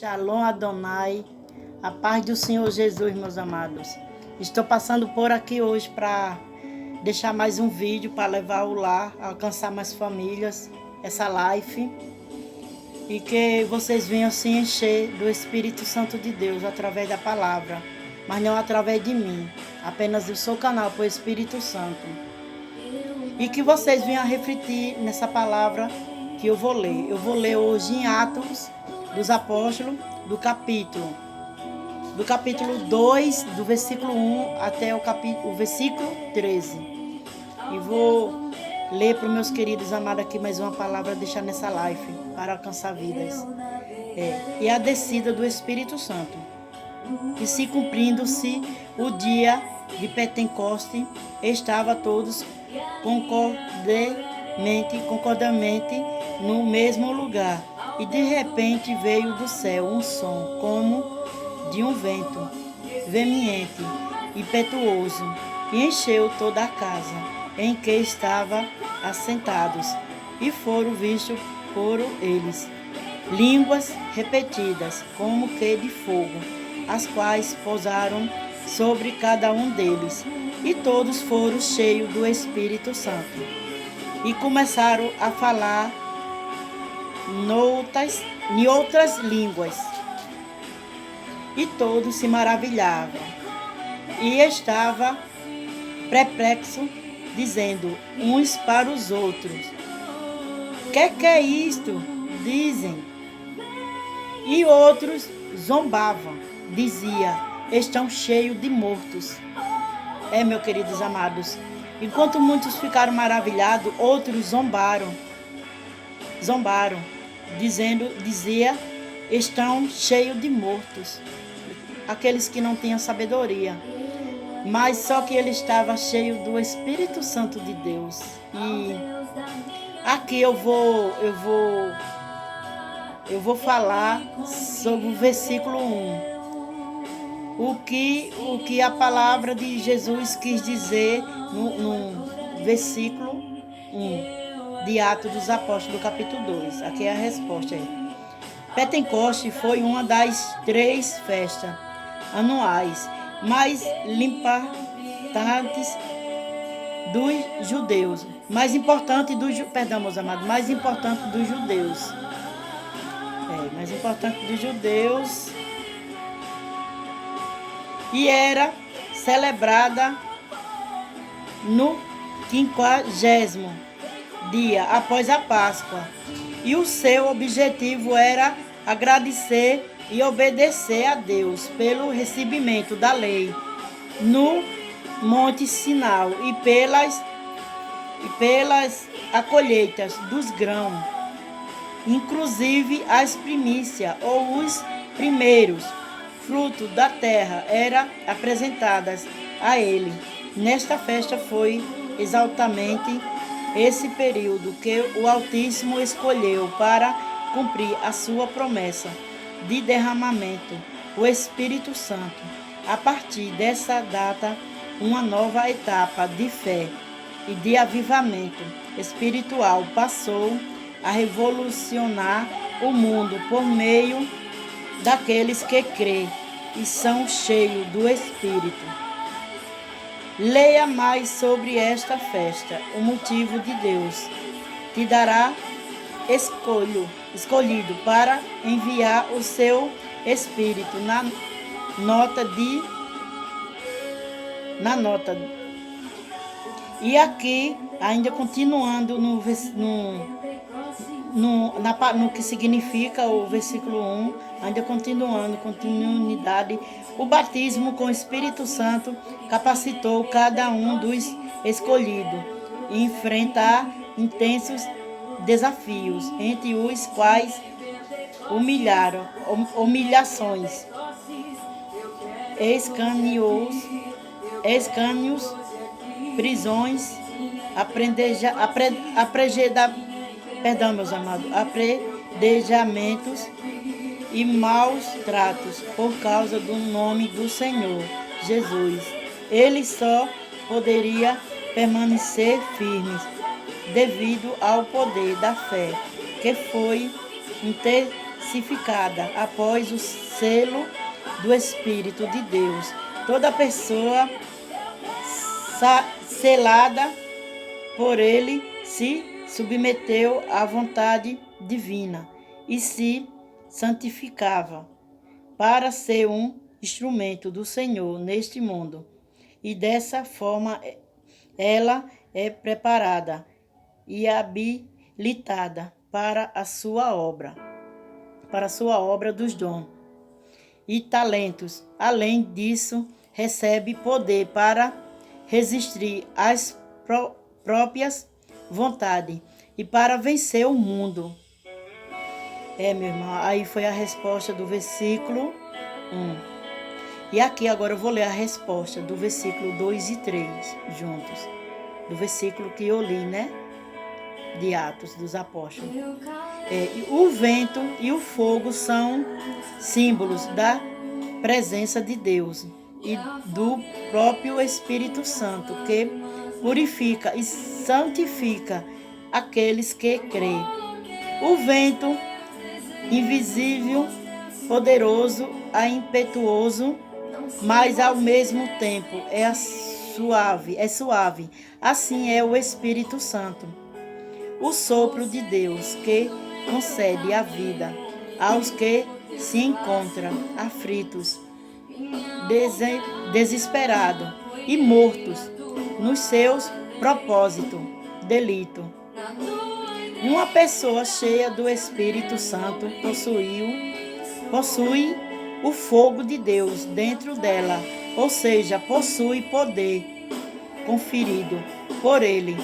Shalom Adonai, a paz do Senhor Jesus, meus amados. Estou passando por aqui hoje para deixar mais um vídeo para levar o lar, alcançar mais famílias, essa live. E que vocês venham se encher do Espírito Santo de Deus através da palavra, mas não através de mim. Apenas eu sou canal para o Espírito Santo. E que vocês venham refletir nessa palavra que eu vou ler. Eu vou ler hoje em Atos dos Apóstolos, do capítulo 2, do versículo 1 até o versículo 13. E vou ler para os meus queridos amados aqui mais uma palavra, deixar nessa live, para alcançar vidas. E a descida do Espírito Santo. E se cumprindo-se o dia de Pentecoste, estava todos concordamente no mesmo lugar. E de repente veio do céu um som como de um vento veemente e impetuoso, e encheu toda a casa em que estavam assentados, e foram vistos por eles línguas repetidas, como que de fogo, as quais pousaram sobre cada um deles, e todos foram cheios do Espírito Santo, e começaram a falar em outras línguas, e todos se maravilhavam, e estava perplexo, dizendo uns para os outros: que é isto? Dizem. E outros zombavam, dizia: estão cheios de mortos. Meus queridos amados, enquanto muitos ficaram maravilhados, outros zombaram, dizia: estão cheios de mortos. Aqueles que não tinham sabedoria. Mas só que ele estava cheio do Espírito Santo de Deus. E aqui eu vou falar sobre o versículo 1. O que a palavra de Jesus quis dizer no versículo 1 de Atos dos Apóstolos, capítulo 2. Aqui é a resposta. Pentecoste foi uma das 3 festas anuais mais importantes dos judeus. Mais importante dos judeus. Mais importante dos judeus. E era celebrada no 50º dia após a Páscoa. E o seu objetivo era agradecer e obedecer a Deus pelo recebimento da lei no Monte Sinai e pelas colheitas dos grãos, inclusive as primícias ou os primeiros frutos da terra eram apresentadas a ele. Nesta festa foi exatamente esse período que o Altíssimo escolheu para cumprir a sua promessa de derramamento, o Espírito Santo. A partir dessa data, uma nova etapa de fé e de avivamento espiritual passou a revolucionar o mundo por meio daqueles que crêem e são cheios do Espírito. Leia mais sobre esta festa. O motivo de Deus te dará escolhido para enviar o seu Espírito na nota. E aqui, ainda continuando no que significa o versículo 1, ainda continuidade, o batismo com o Espírito Santo capacitou cada um dos escolhidos a enfrentar intensos desafios, entre os quais humilhações, escânios, prisões, apedrejamentos e maus tratos por causa do nome do Senhor Jesus. Ele só poderia permanecer firmes devido ao poder da fé que foi intensificada após o selo do Espírito de Deus. Toda pessoa selada por ele se submeteu à vontade divina e se santificava para ser um instrumento do Senhor neste mundo. E dessa forma ela é preparada e habilitada para a sua obra dos dons e talentos. Além disso, recebe poder para resistir às próprias vontades e para vencer o mundo. Meu irmão, aí foi a resposta do versículo 1. E aqui agora eu vou ler a resposta do versículo 2 e 3 juntos. Do versículo que eu li, né? De Atos dos Apóstolos. O vento e o fogo são símbolos da presença de Deus e do próprio Espírito Santo, que purifica e santifica aqueles que creem. O vento, invisível, poderoso, impetuoso, mas ao mesmo tempo é suave. Assim é o Espírito Santo, o sopro de Deus que concede a vida aos que se encontram aflitos, desesperados e mortos nos seus propósitos, delito. Uma pessoa cheia do Espírito Santo possui o fogo de Deus dentro dela, ou seja, possui poder conferido por ele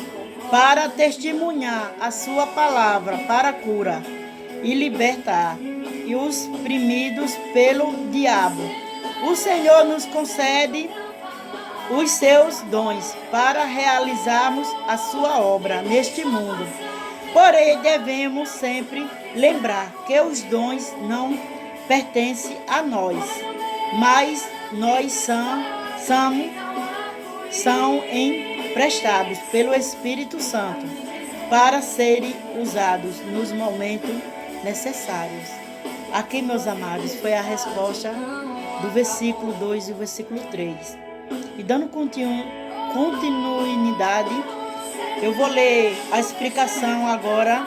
para testemunhar a sua palavra para cura e libertar e os oprimidos pelo diabo. O Senhor nos concede os seus dons para realizarmos a sua obra neste mundo. Porém, devemos sempre lembrar que os dons não pertencem a nós, mas nós são emprestados pelo Espírito Santo para serem usados nos momentos necessários. Aqui, meus amados, foi a resposta do versículo 2 e o versículo 3. E dando continuidade, eu vou ler a explicação agora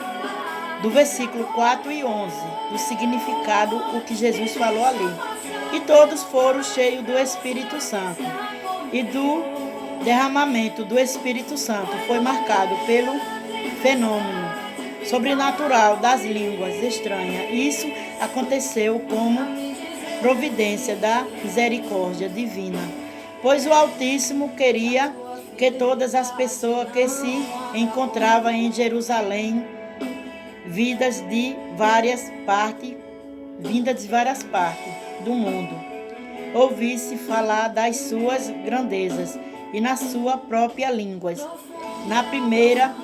do versículo 4 e 11, do significado, o que Jesus falou ali. E todos foram cheios do Espírito Santo, e do derramamento do Espírito Santo foi marcado pelo fenômeno sobrenatural das línguas estranhas. Isso aconteceu como providência da misericórdia divina, pois o Altíssimo queria que todas as pessoas que se encontravam em Jerusalém, vindas de várias partes do mundo, ouvisse falar das suas grandezas e na sua própria língua. Na primeira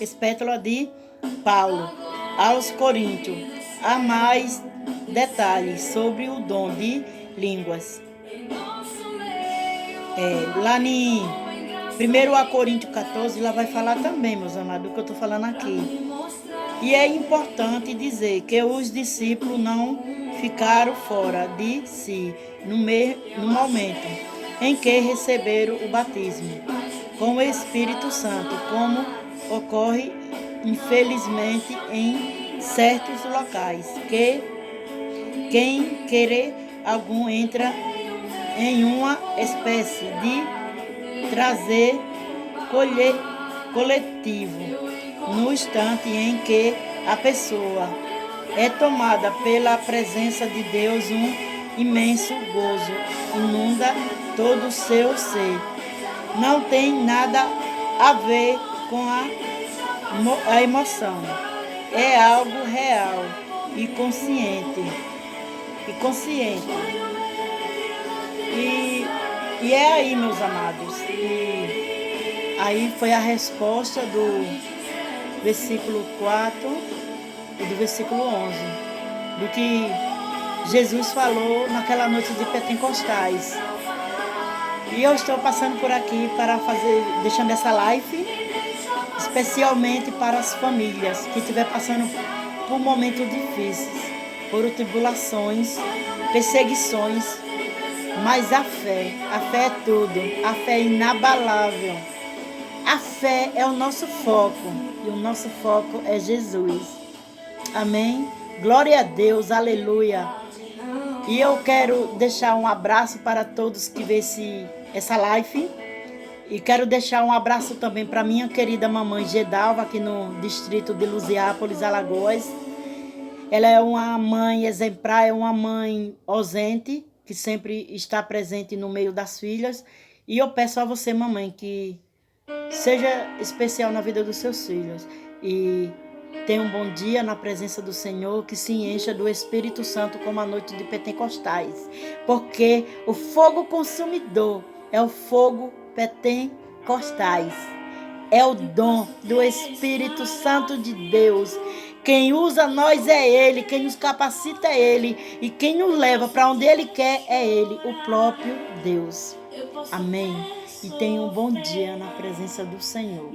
espétula de Paulo aos Coríntios, há mais detalhes sobre o dom de línguas. Lá em 1 Coríntios 14, lá vai falar também, meus amados, do que eu estou falando aqui. E é importante dizer que os discípulos não ficaram fora de si no momento em que receberam o batismo com o Espírito Santo, como ocorre infelizmente em certos locais, que quem querer algum entra em uma espécie de trazer coletivo, no instante em que a pessoa é tomada pela presença de Deus, um imenso gozo inunda todo o seu ser. Não tem nada a ver com a emoção. É algo real e consciente. E é aí, meus amados. E aí foi a resposta do versículo 4 e do versículo 11, do que Jesus falou naquela noite de Pentecostais. E eu estou passando por aqui para deixando essa live especialmente para as famílias que estiver passando por momentos difíceis, por tribulações, perseguições, mas a fé é tudo, a fé é inabalável. A fé é o nosso foco e o nosso foco é Jesus. Amém? Glória a Deus, aleluia. E eu quero deixar um abraço para todos que vê essa live. E quero deixar um abraço também para minha querida mamãe Gedalva, aqui no distrito de Luziápolis, Alagoas. Ela é uma mãe exemplar, é uma mãe ausente, que sempre está presente no meio das filhas. E eu peço a você, mamãe, que seja especial na vida dos seus filhos. E tenha um bom dia na presença do Senhor, que se encha do Espírito Santo como a noite de Pentecostais. Porque o fogo consumidor é o fogo Pentecostais. É o dom do Espírito Santo de Deus. Quem usa nós é Ele, quem nos capacita é Ele, e quem nos leva para onde Ele quer é Ele, o próprio Deus. Amém. E tenha um bom dia na presença do Senhor.